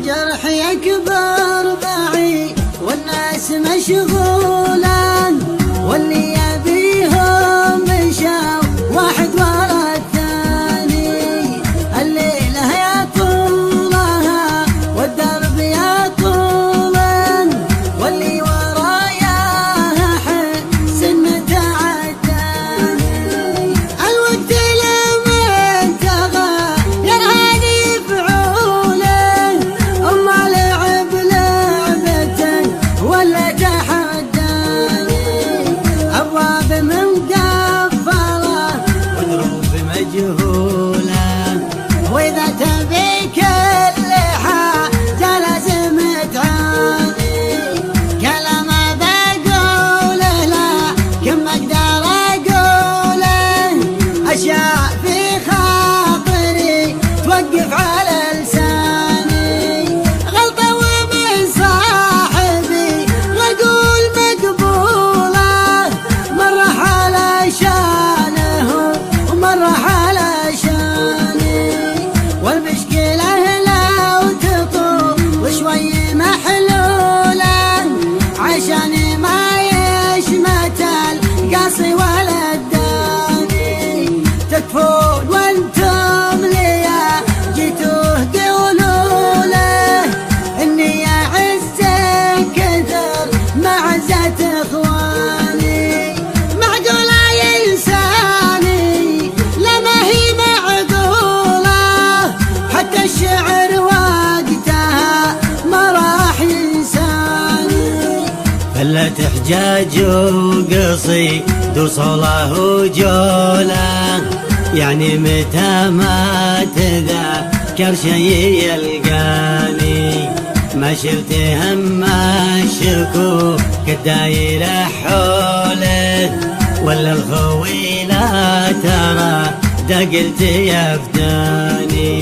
الجرح يكبر بعيد والناس مشغولان، واللي يبيهم مشاو واحد ورا الثاني. الليلة يا طولها والدرب يا طولا، واللي وراياها حسن تعداني. الوقت لما انتغى يرهاني فعوله، اما لعب لعبة ولا تحداني. ابواب مقفلة ودروب مجهولة، واذا تبي كل حاجة لازم تعاني. كلام بقوله لكن ما اقدر اقوله، اشياء في خاطري توقف على لساني. غلطة ومن صاحبي واقول مقبولة، مرة علشانه ومرة علشاني. والمشكلة لو تطول وشوي محلولة، عشاني ما يشمت القصي ولا الداني. تكفون وانتم ليا جيتوه قولوا له، اني اعزك كثر معزة اخواني. معقولة ينساني لما هي معقولة، حتى الشعر وقتها ما راح ينساني. فلت حجاج وقصيد وصله وجوله، يعني متى ما تذكر شي يلقاني. ما شفت هم الشكوك الدايرة حوله، ولا الخوي لا ترى دا قلت يفداني.